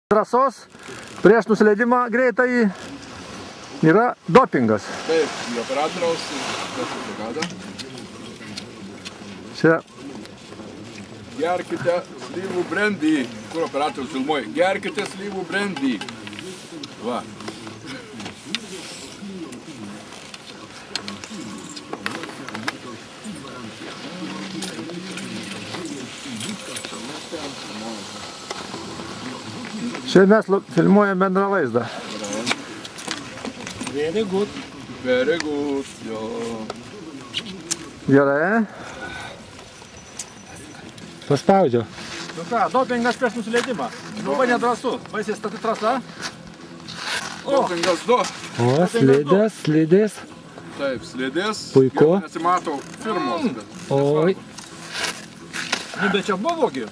Trasos prieš nusileidimą greitai yra dopingas. Taip, operatoriaus sertifikatą. Čia. Gerkite slyvų brandy, kur operatorius filmuoja. Gerkite slyvų brandy. Va. Čia mes filmuojame bendrą vaizdą. Very good. Very good, jo. Gerai. Paspaudžiau. Nu ką, dopingas prieš nusileidimą. Labai nedrąsu. Baisiai stati trasa. Dopingas 2. O, slidės, slidės. Taip, slidės. Puiku. Nesimato firmos. Oi. Nu, bet čia buvo gi.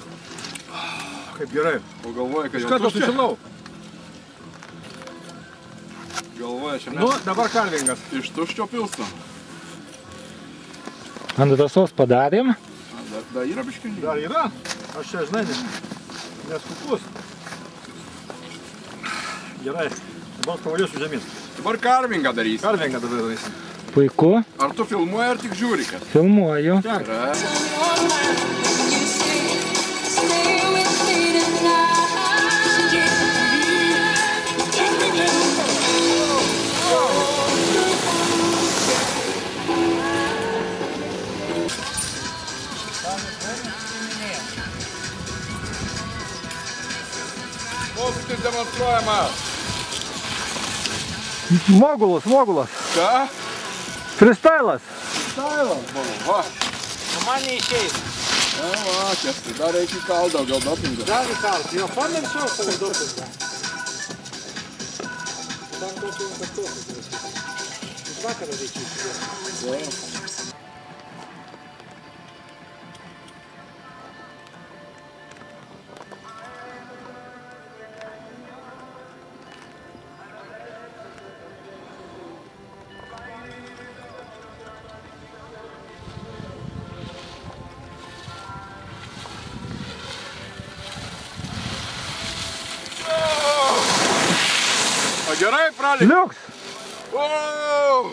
Kaip gerai. O galvoja, kad Iš jau karto tuščia. sušilau. Galvoja, šiandien. Nu, dabar karvingas. Iš tuščio pilsto. Ant drąsos padarėm. Dar yra biškinį. Dar yra? Aš čia, žinai, neskupus. Gerai. Dabar pavaliuosiu žemyn. Dabar karvingą darysi. Karvingą dabar darysim. Puiku. Ar tu filmuoji, ar tik žiūri, kad? Filmuoju. Yra. Posūkis demonstruojamas. Mogulas. Ką? Freestylas. Stailas buvo, va. Man neišeis. Va, čia dar reikia įkalt daugiau dopingo. Dar įkalt. Jo, pamiršau savo dopingą. Dar dopingą kartuosiu. Iš vakarą reikia įsidėti. O gerai, pralik. Liuks. O!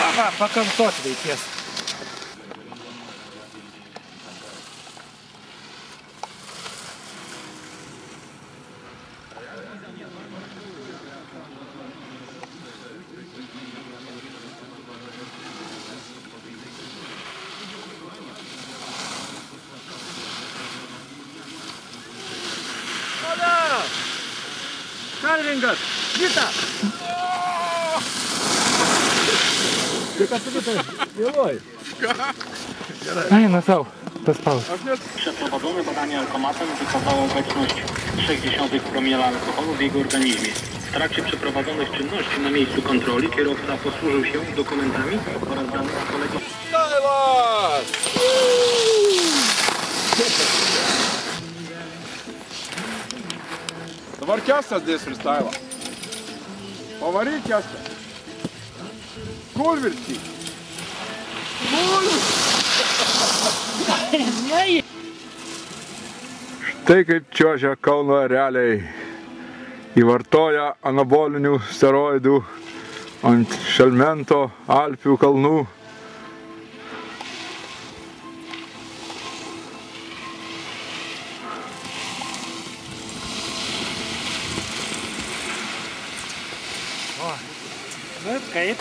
Aha, pakartot reikės. Karvingas. Vita. Tai kas tu tai? Vėluoji. Eina savo. Paspaudź. Przeprowadzone badanie alkomatem wykazało obecność 0,6 promila alkoholu w jego organizmie. W trakcie przeprowadzonych czynności na miejscu kontroli kierowca posłużył się dokumentami oraz danymi kolegi. Stailas! Dabar Kestas dės freestylą. Pavaryk Kestą. Kulvirtį. Štai kaip čiuožia Kauno ereliai. Įvartoja anabolinių steroidų ant Šelmento Alpių kalnų. Nu, kaip?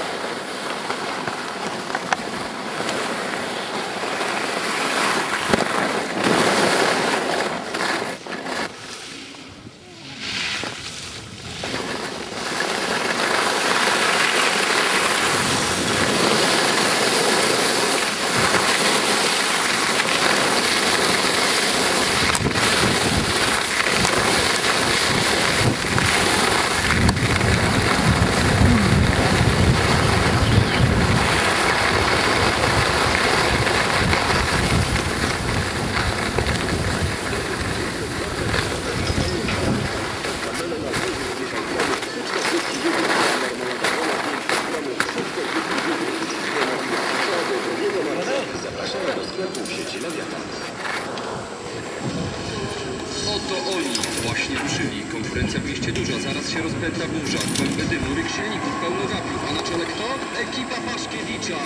To oni właśnie ruszyli. Konkurencja w mieście duża, zaraz się rozpęta burza. Kłęby dymu, ryk silników, pełno gapiów. A na czele kto? Ekipa Paszkiewicza.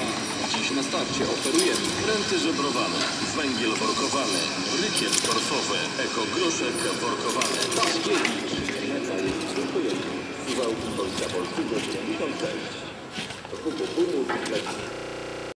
Dziś na starcie oferujemy pręty żebrowane, węgiel workowany, rykiel torfowy, ekogroszek workowany. Paszkiewicz. Meta jest dziękujemy. Suwałki Polska Polskiego 76. To Kubu Bumu,